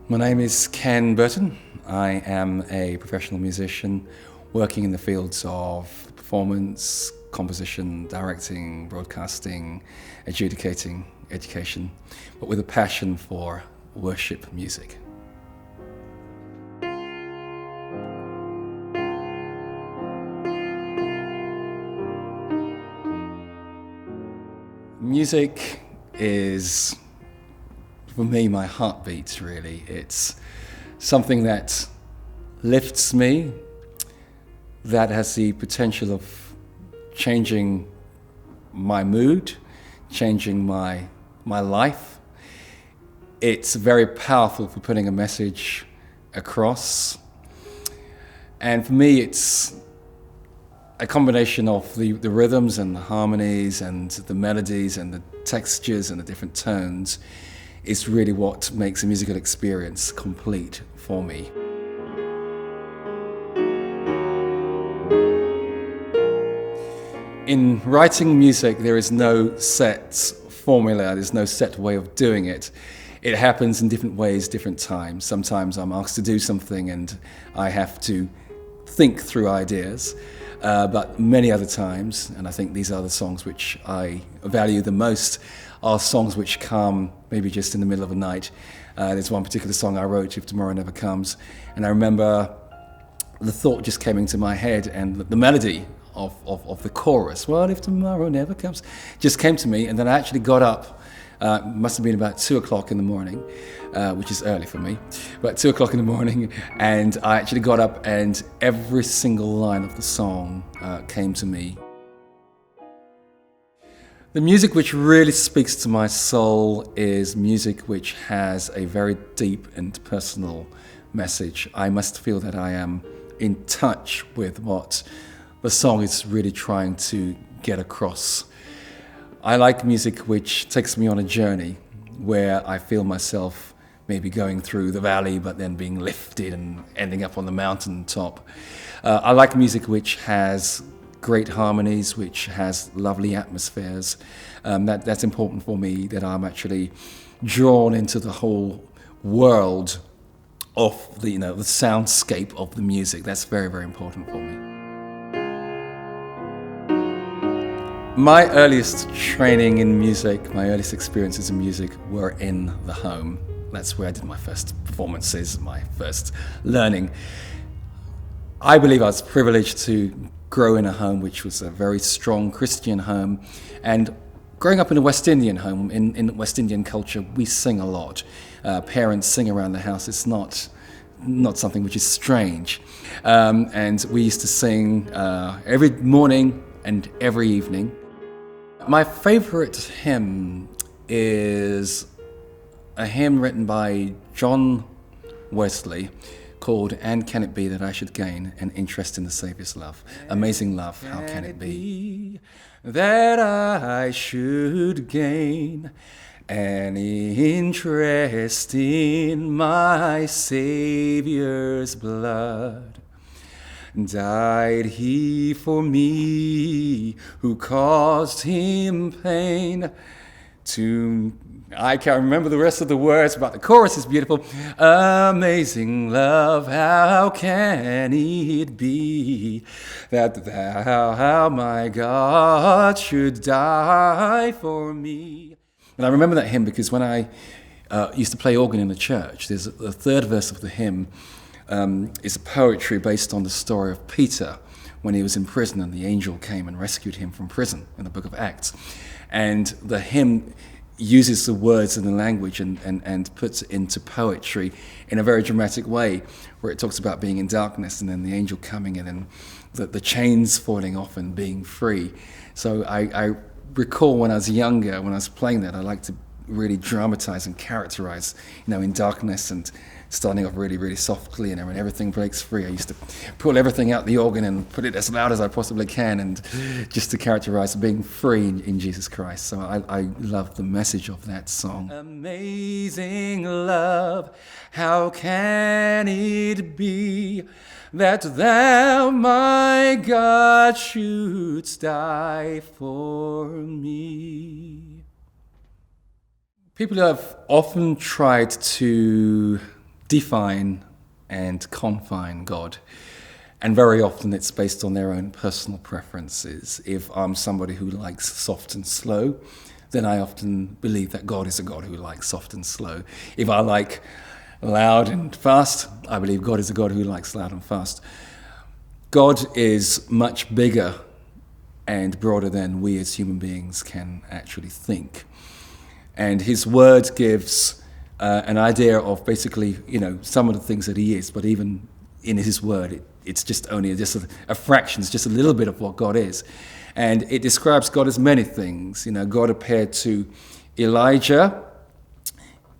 My name is Ken Burton. I am a professional musician working in the fields of performance, composition, directing, broadcasting, adjudicating, education, but with a passion for worship music. Music is, for me, my heartbeat, really. It's something that lifts me, that has the potential of changing my mood, changing my life. It's very powerful for putting a message across. And for me, it's a combination of the rhythms and the harmonies and the melodies and the textures and the different tones is really what makes a musical experience complete for me. In writing music, there is no set formula, there's no set way of doing it. It happens in different ways, different times. Sometimes I'm asked to do something and I have to think through ideas. But many other times, and I think these are the songs which I value the most, are songs which come maybe just in the middle of the night. There's one particular song I wrote, If Tomorrow Never Comes, and I remember the thought just came into my head and the melody of the chorus, what if tomorrow never comes, just came to me, and then I actually got up. Must have been about 2 o'clock in the morning, which is early for me, but 2 o'clock in the morning, and I actually got up and every single line of the song came to me. The music which really speaks to my soul is music which has a very deep and personal message. I must feel that I am in touch with what the song is really trying to get across. I like music which takes me on a journey where I feel myself maybe going through the valley but then being lifted and ending up on the mountain top. I like music which has great harmonies, which has lovely atmospheres. That's important for me, that I'm actually drawn into the whole world of the soundscape of the music. That's very, very important for me. My earliest training in music, my earliest experiences in music were in the home. That's where I did my first performances, my first learning. I believe I was privileged to grow in a home which was a very strong Christian home. And growing up in a West Indian home, in West Indian culture, we sing a lot. Parents sing around the house. It's not something which is strange. And we used to sing every morning and every evening. My favorite hymn is a hymn written by John Wesley called And Can It Be That I Should Gain an Interest in the Saviour's Love? Amazing love, how can it be that I should gain an interest in my Saviour's blood? Died he for me who caused him pain I can't remember the rest of the words, but the chorus is beautiful. Amazing love, how can it be that thou, my God, should die for me? And I remember that hymn because when I used to play organ in the church, there's the third verse of the hymn is a poetry based on the story of Peter when he was in prison and the angel came and rescued him from prison in the book of Acts. And the hymn uses the words and the language and puts it into poetry in a very dramatic way, where it talks about being in darkness and then the angel coming and then the chains falling off and being free. So I recall when I was younger, when I was playing that, I liked to really dramatize and characterize, in darkness and starting off really, really softly, and when everything breaks free, I used to pull everything out the organ and put it as loud as I possibly can, and just to characterize being free in Jesus Christ. So I love the message of that song. Amazing love, how can it be that thou, my God, shouldst die for me? People have often tried to define and confine God. And very often it's based on their own personal preferences. If I'm somebody who likes soft and slow, then I often believe that God is a God who likes soft and slow. If I like loud and fast, I believe God is a God who likes loud and fast. God is much bigger and broader than we as human beings can actually think. And his word gives an idea of basically, some of the things that he is, but even in his word, it's just only a fraction, it's just a little bit of what God is. And it describes God as many things. God appeared to Elijah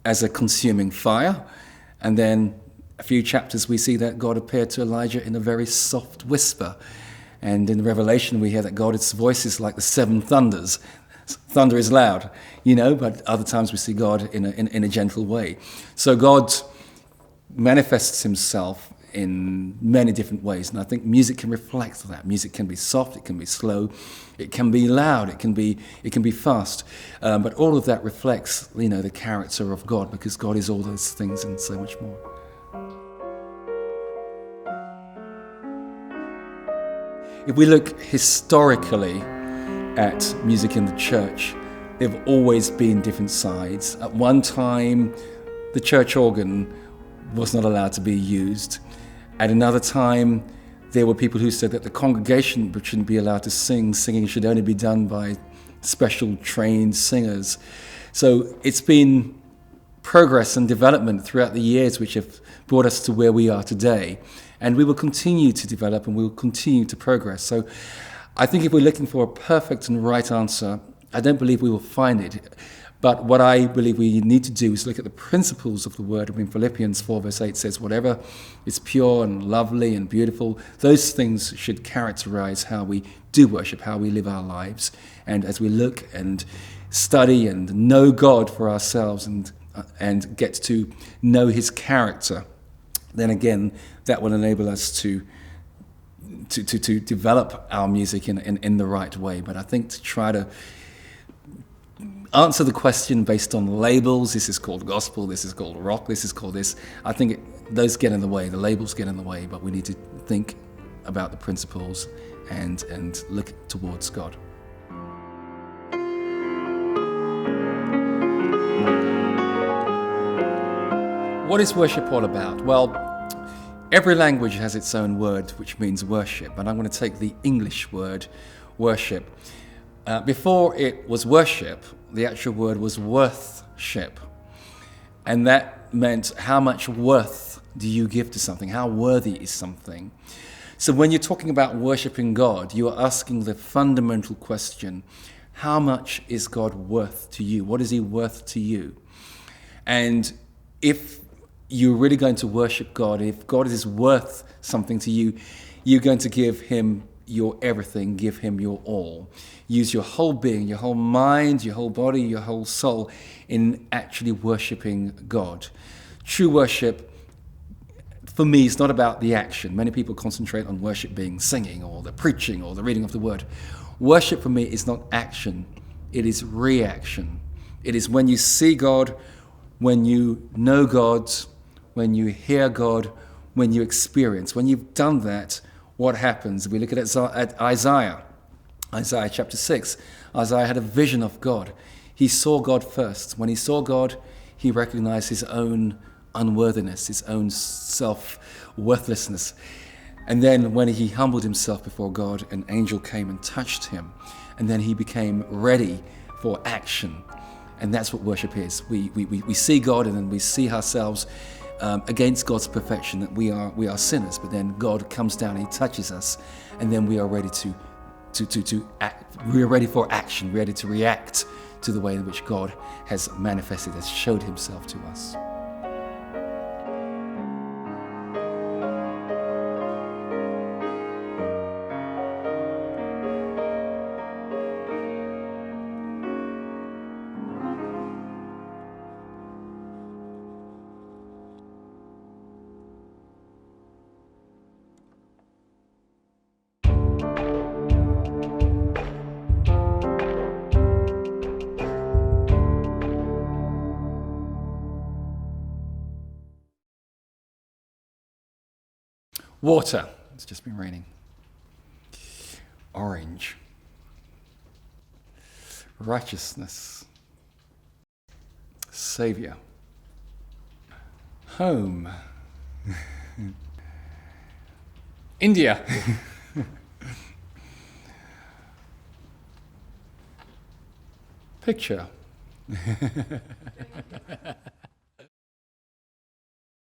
as a consuming fire, and then a few chapters we see that God appeared to Elijah in a very soft whisper. And in Revelation we hear that God's voice is like the seven thunders. Thunder is loud, but other times we see God in a gentle way. So God manifests himself in many different ways, and I think music can reflect that. Music can be soft, it can be slow, it can be loud, it can be fast, but all of that reflects, the character of God, because God is all those things and so much more. If we look historically at music in the church, there have always been different sides. At one time, the church organ was not allowed to be used. At another time, there were people who said that the congregation shouldn't be allowed to sing. Singing should only be done by special trained singers. So it's been progress and development throughout the years which have brought us to where we are today. And we will continue to develop and we will continue to progress. So I think if we're looking for a perfect and right answer, I don't believe we will find it. But what I believe we need to do is look at the principles of the word. In Philippians 4 verse 8 says, whatever is pure and lovely and beautiful, those things should characterize how we do worship, how we live our lives. And as we look and study and know God for ourselves and get to know his character, then again, that will enable us to develop our music in the right way. But I think to try to answer the question based on labels, this is called gospel, this is called rock, this is called this, I think those get in the way, the labels get in the way, but we need to think about the principles and look towards God. What is worship all about? Well, every language has its own word which means worship, and I'm going to take the English word worship. Before it was worship, the actual word was worthship, and that meant how much worth do you give to something, how worthy is something. So when you're talking about worshiping God, you are asking the fundamental question, how much is God worth to you? What is he worth to you? And if you're really going to worship God, if God is worth something to you, you're going to give him your everything, give him your all. Use your whole being, your whole mind, your whole body, your whole soul in actually worshiping God. True worship, for me, is not about the action. Many people concentrate on worship being singing or the preaching or the reading of the word. Worship for me is not action, it is reaction. It is when you see God, when you know God, when you hear God, when you experience. When you've done that, what happens? We look at Isaiah chapter 6. Isaiah had a vision of God. He saw God first. When he saw God, he recognized his own unworthiness, his own self-worthlessness. And then when he humbled himself before God, an angel came and touched him. And then he became ready for action. And that's what worship is. We see God, and then we see ourselves against God's perfection, that we are sinners. But then God comes down and he touches us, and then we are ready to act. We are ready for action, ready to react to the way in which God has manifested, has showed himself to us. Water. It's just been raining. Orange. Righteousness. Savior. Home. India. Picture.